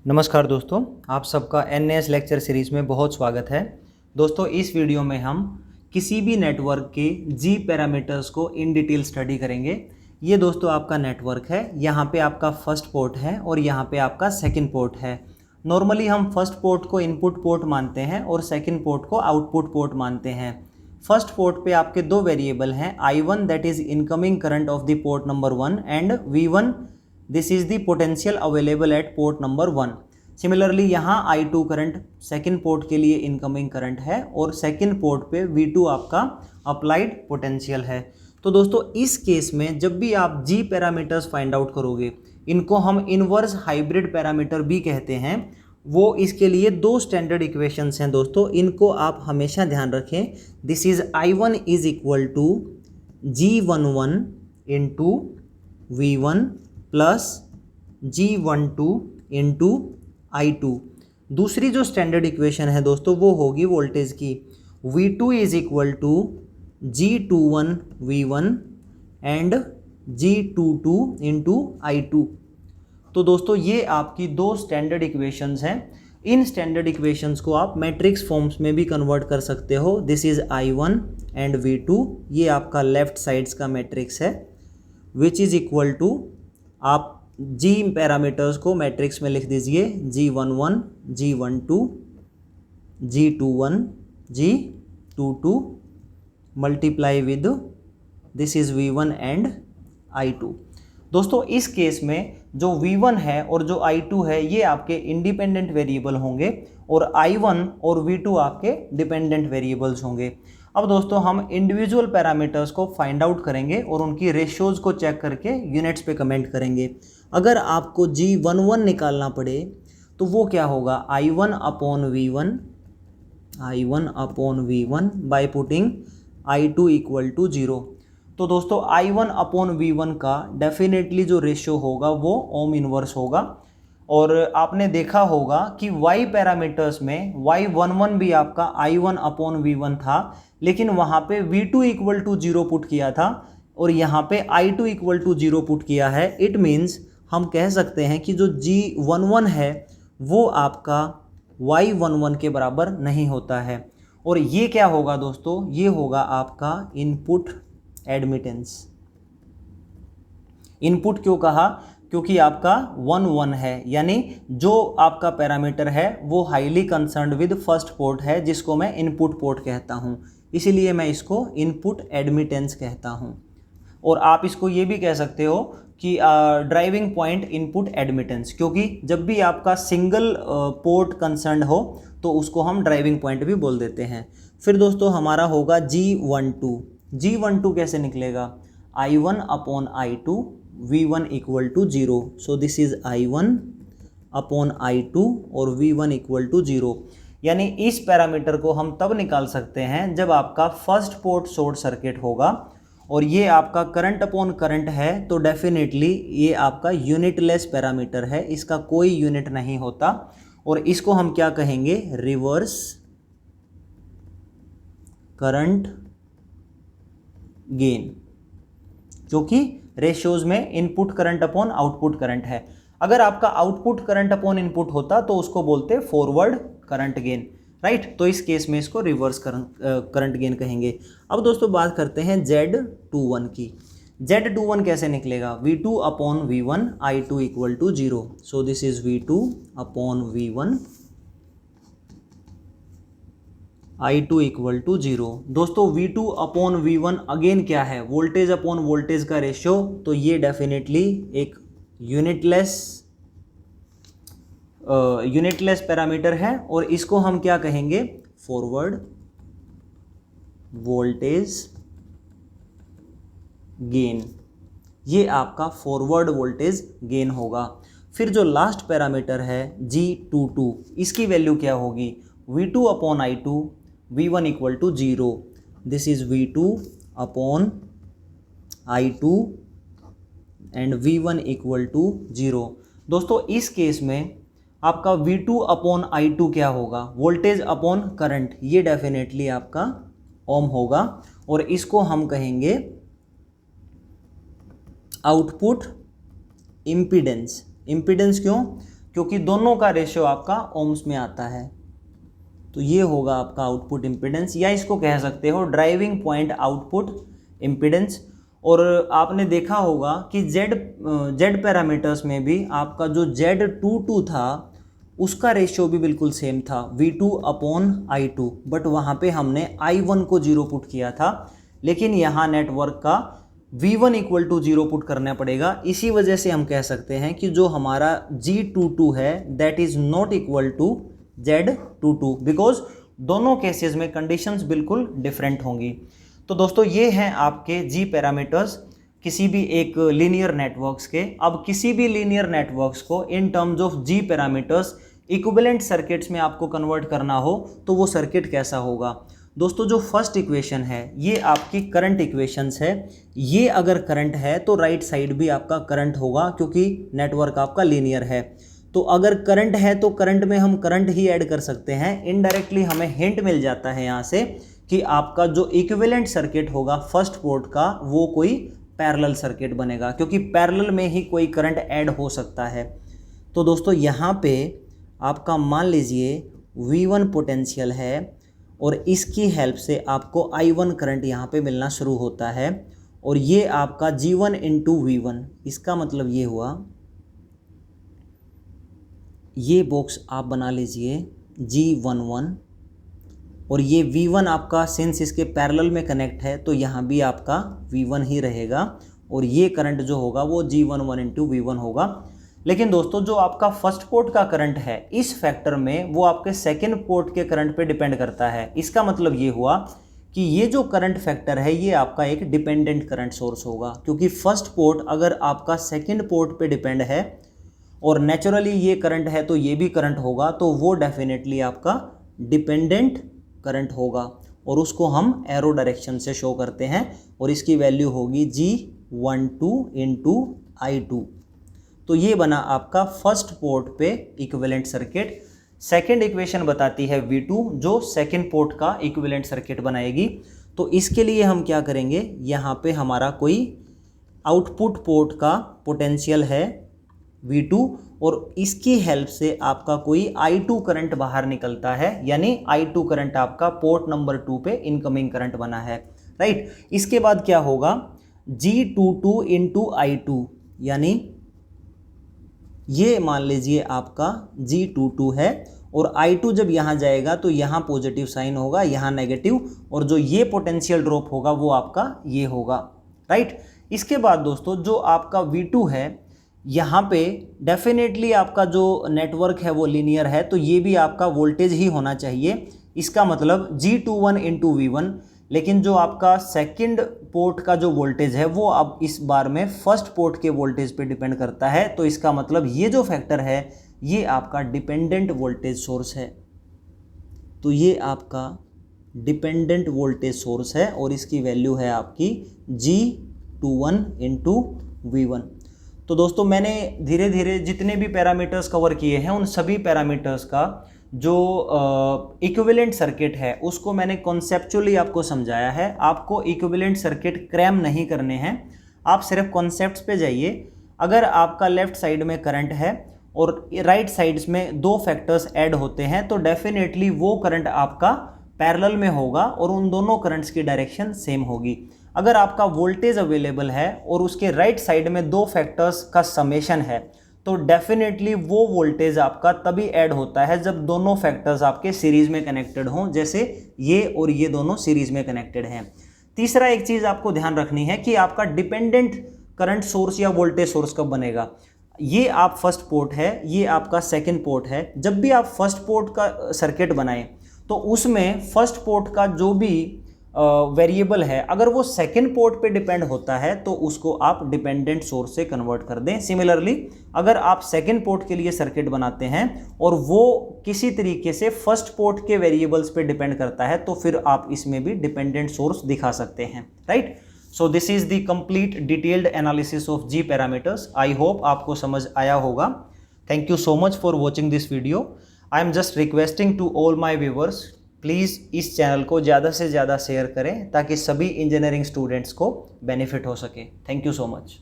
नमस्कार दोस्तों, आप सबका NAS लेक्चर सीरीज़ में बहुत स्वागत है। दोस्तों, इस वीडियो में हम किसी भी नेटवर्क के G पैरामीटर्स को इन डिटेल स्टडी करेंगे। ये दोस्तों आपका नेटवर्क है, यहाँ पे आपका फर्स्ट पोर्ट है और यहाँ पे आपका सेकंड पोर्ट है। नॉर्मली हम फर्स्ट पोर्ट को इनपुट पोर्ट मानते हैं और सेकंड पोर्ट को आउटपुट पोर्ट मानते हैं। फर्स्ट पोर्ट पे आपके दो वेरिएबल हैं, I1 that is incoming current of the port number 1 and V1 this is the potential available at port number 1। Similarly यहाँ I2 करंट सेकंड पोर्ट के लिए इनकमिंग करंट है और सेकंड पोर्ट पे V2 आपका अप्लाइड पोटेंशियल है। तो दोस्तों इस केस में जब भी आप G पैरामीटर्स फाइंड आउट करोगे, इनको हम इनवर्स हाइब्रिड पैरामीटर भी कहते हैं। वो इसके लिए दो स्टैंडर्ड इक्वेशंस हैं दोस्तों, इनको आप हमेशा ध्यान रखें। This is I1 is equal to G11 into V1 plus G12 into I2। दूसरी जो स्टैंडर्ड इक्वेशन है दोस्तों वो होगी वोल्टेज की, V2 is equal to G21 V1 and G22 into I2। तो दोस्तों ये आपकी दो स्टैंडर्ड इक्वेशंस हैं। इन स्टैंडर्ड इक्वेशंस को आप मैट्रिक्स फॉर्म्स में भी कन्वर्ट कर सकते हो। This is I1 and V2, ये आपका लेफ्ट साइड्स का मैट्रिक्स है, विच इज इक्वल टू आप G पैरामीटर्स को मैट्रिक्स में लिख दीजिए, G11 G12 G21 G22 multiply with this is V1 and I2। दोस्तों इस केस में जो V1 है और जो I2 है ये आपके इंडिपेंडेंट वेरिएबल होंगे और I1 और V2 आपके डिपेंडेंट वेरिएबल्स होंगे। अब दोस्तों हम इंडिविजुअल पैरामीटर्स को फाइंड आउट करेंगे और उनकी रेशियोज़ को चेक करके यूनिट्स पे कमेंट करेंगे। अगर आपको G11 निकालना पड़े तो वो क्या होगा, I1 upon V1 by putting I2 equal to 0। तो दोस्तों I1 अपॉन V1 का डेफिनेटली जो रेशियो होगा वो ओम इनवर्स होगा। और आपने देखा होगा कि Y पैरामीटर्स में Y11 भी आपका I1 अपॉन V1 था, लेकिन वहाँ पे V2 इक्वल टू 0 पुट किया था और यहाँ पे I2 इक्वल टू 0 पुट किया है। इट मीन्स हम कह सकते हैं कि जो G11 है वो आपका Y11 के बराबर नहीं होता है। और ये क्या होगा दोस्तों, ये होगा आपका इनपुट एडमिटेंस। इनपुट क्यों कहा, क्योंकि आपका 1 है, यानी जो आपका पैरामीटर है वो highly concerned with first port है, जिसको मैं इनपुट पोर्ट कहता हूँ, इसीलिए मैं इसको इनपुट एडमिटेंस कहता हूँ। और आप इसको ये भी कह सकते हो कि ड्राइविंग पॉइंट इनपुट एडमिटेंस, क्योंकि जब भी आपका सिंगल पोर्ट कंसर्न्ड हो तो उसको हम ड्राइविंग पॉइंट भी बोल देते हैं। फिर दोस्तों हमारा होगा G12 कैसे निकलेगा, I1 upon I2 V1 equal to 0। So this is I1 upon I2 और V1 इक्वल टू 0। यानी इस पैरामीटर को हम तब निकाल सकते हैं जब आपका फर्स्ट पोर्ट शॉर्ट सर्किट होगा और ये आपका करंट अपॉन करंट है, तो डेफिनेटली ये आपका यूनिटलेस पैरामीटर है, इसका कोई यूनिट नहीं होता। और इसको हम क्या कहेंगे, रिवर्स करंट गेन, क्योंकि रेशियोज में input current upon output current है। अगर आपका आउटपुट करंट अपॉन इनपुट होता तो उसको बोलते फॉरवर्ड करंट गेन, राइट। तो इस केस में इसको रिवर्स करंट गेन कहेंगे। अब दोस्तों बात करते हैं Z21 की। Z21 कैसे निकलेगा, V2 upon V1 I2 equal to 0। So this is V2 upon V1 I2 equal to 0। दोस्तों V2 अपॉन V1 अगेन क्या है, वोल्टेज अपॉन वोल्टेज का रेशियो, तो ये डेफिनेटली एक यूनिटलेस पैरामीटर है और इसको हम क्या कहेंगे, फॉरवर्ड वोल्टेज गेन। ये आपका फॉरवर्ड वोल्टेज गेन होगा। फिर जो लास्ट पैरामीटर है G22, इसकी वैल्यू क्या होगी, V2 upon I2 V1 equal to 0। This is V2 upon I2 and V1 equal to 0। दोस्तों इस केस में आपका V2 अपॉन I2 क्या होगा, वोल्टेज अपॉन करंट, ये डेफिनेटली आपका ओम होगा और इसको हम कहेंगे आउटपुट इम्पीडेंस। इम्पीडेंस क्यों, क्योंकि दोनों का रेशियो आपका ओम्स में आता है। तो ये होगा आपका आउटपुट इम्पीडेंस, या इसको कह सकते हो ड्राइविंग पॉइंट आउटपुट इम्पीडेंस। और आपने देखा होगा कि जेड पैरामीटर्स में भी आपका जो Z22 था उसका रेशियो भी बिल्कुल सेम था V2/I2, बट वहाँ पे हमने I1 को 0 पुट किया था, लेकिन यहाँ नेटवर्क का V1 = 0 पुट करना पड़ेगा। इसी वजह से हम कह सकते हैं कि जो हमारा G22 है that is not equal to Z22, because दोनों केसेस में कंडीशंस बिल्कुल डिफरेंट होंगी। तो दोस्तों ये हैं आपके G पैरामीटर्स किसी भी एक लीनियर नेटवर्क्स के। अब किसी भी लीनियर नेटवर्क्स को in terms of G parameters equivalent circuits में आपको कन्वर्ट करना हो तो वो सर्किट कैसा होगा। दोस्तों जो फर्स्ट इक्वेशन है ये आपकी करंट इक्वेशंस है। ये अगर करंट है तो राइट साइड भी आपका करंट होगा, क्योंकि नेटवर्क आपका लीनियर है। तो अगर करंट है तो करंट में हम करंट ही ऐड कर सकते हैं। इनडायरेक्टली हमें हिंट मिल जाता है यहाँ से कि आपका जो इक्विवेलेंट सर्किट होगा फर्स्ट पोर्ट का वो कोई पैरेलल सर्किट बनेगा, क्योंकि पैरेलल में ही कोई करंट ऐड हो सकता है। तो दोस्तों यहाँ पे आपका मान लीजिए V1 पोटेंशियल है और इसकी हेल्प से आपको I1 करंट यहाँ पे मिलना शुरू होता है, और ये आपका G1 × V1। इसका मतलब ये हुआ, ये बॉक्स आप बना लीजिए G11, और ये V1 आपका सिंस इसके पैरेलल में कनेक्ट है तो यहाँ भी आपका V1 ही रहेगा, और ये करंट जो होगा वो G11 × V1 होगा। लेकिन दोस्तों जो आपका फर्स्ट पोर्ट का करंट है इस फैक्टर में वो आपके सेकंड पोर्ट के करंट पे डिपेंड करता है। इसका मतलब ये हुआ कि ये जो करंट फैक्टर है ये आपका एक डिपेंडेंट करंट सोर्स होगा, क्योंकि फर्स्ट पोर्ट अगर आपका सेकंड पोर्ट पे डिपेंड है और नेचुरली ये करंट है तो ये भी करंट होगा, तो वो डेफिनेटली आपका डिपेंडेंट करंट होगा, और उसको हम एरो डायरेक्शन से शो करते हैं, और इसकी वैल्यू होगी G12 × I2। तो ये बना आपका फर्स्ट पोर्ट पे इक्विवेलेंट सर्किट। सेकंड इक्वेशन बताती है V2 जो सेकंड पोर्ट का इक्विवेलेंट सर्किट बनाएगी। तो इसके लिए हम क्या करेंगे, यहाँ पे हमारा कोई आउटपुट पोर्ट का पोटेंशियल है V2, और इसकी हेल्प से आपका कोई I2 करंट बाहर निकलता है, यानी I2 करंट आपका पोर्ट नंबर 2 पे इनकमिंग करंट बना है, राइट। इसके बाद क्या होगा, G22 × I2, यानी ये मान लीजिए आपका G22 है, और I2 जब यहाँ जाएगा तो यहाँ पॉजिटिव साइन होगा, यहाँ नेगेटिव, और जो ये पोटेंशियल ड्रॉप होगा वो आपका ये होगा, राइट। इसके बाद दोस्तों जो आपका V2 है यहाँ पे डेफिनेटली आपका जो नेटवर्क है वो लीनियर है, तो ये भी आपका वोल्टेज ही होना चाहिए। इसका मतलब G21 × V1, लेकिन जो आपका सेकंड पोर्ट का जो वोल्टेज है वो अब इस बार में फर्स्ट पोर्ट के वोल्टेज पे डिपेंड करता है। तो इसका मतलब ये जो फैक्टर है ये आपका डिपेंडेंट वोल्टेज सोर्स है। तो ये आपका डिपेंडेंट वोल्टेज सोर्स है, और इसकी वैल्यू है आपकी G21 × V1। तो दोस्तों मैंने धीरे धीरे जितने भी पैरामीटर्स कवर किए हैं उन सभी पैरामीटर्स का जो इक्विवेलेंट सर्किट है उसको मैंने कॉन्सेप्चुअली आपको समझाया है। आपको इक्विवेलेंट सर्किट क्रैम नहीं करने हैं, आप सिर्फ कॉन्सेप्ट्स पे जाइए। अगर आपका लेफ्ट साइड में करंट है और राइट साइड्स में दो फैक्टर्स ऐड होते हैं तो डेफिनेटली वो करंट आपका पैरेलल में होगा और उन दोनों करंट्स की डायरेक्शन सेम होगी। अगर आपका वोल्टेज अवेलेबल है और उसके राइट साइड में दो फैक्टर्स का समेशन है तो डेफिनेटली वो वोल्टेज आपका तभी ऐड होता है जब दोनों फैक्टर्स आपके सीरीज में कनेक्टेड हों, जैसे ये और ये दोनों सीरीज में कनेक्टेड हैं। तीसरा एक चीज़ आपको ध्यान रखनी है कि आपका डिपेंडेंट करंट सोर्स या वोल्टेज सोर्स कब बनेगा। ये आप फर्स्ट पोर्ट है, ये आपका सेकंड पोर्ट है। जब भी आप फर्स्ट पोर्ट का सर्किट बनाएं तो उसमें फर्स्ट पोर्ट का जो भी वेरिएबल है अगर वो सेकंड पोर्ट पे डिपेंड होता है तो उसको आप डिपेंडेंट सोर्स से कन्वर्ट कर दें। सिमिलरली अगर आप सेकंड पोर्ट के लिए सर्किट बनाते हैं और वो किसी तरीके से फर्स्ट पोर्ट के वेरिएबल्स पे डिपेंड करता है तो फिर आप इसमें भी डिपेंडेंट सोर्स दिखा सकते हैं, right. So this is the complete detailed analysis of G parameters. I hope आपको समझ आया होगा। Thank you so much for watching this video. I am just requesting to all my viewers, please इस channel को ज़्यादा से ज़्यादा share करें ताकि सभी इंजीनियरिंग स्टूडेंट्स को बेनिफिट हो सके। Thank you so much.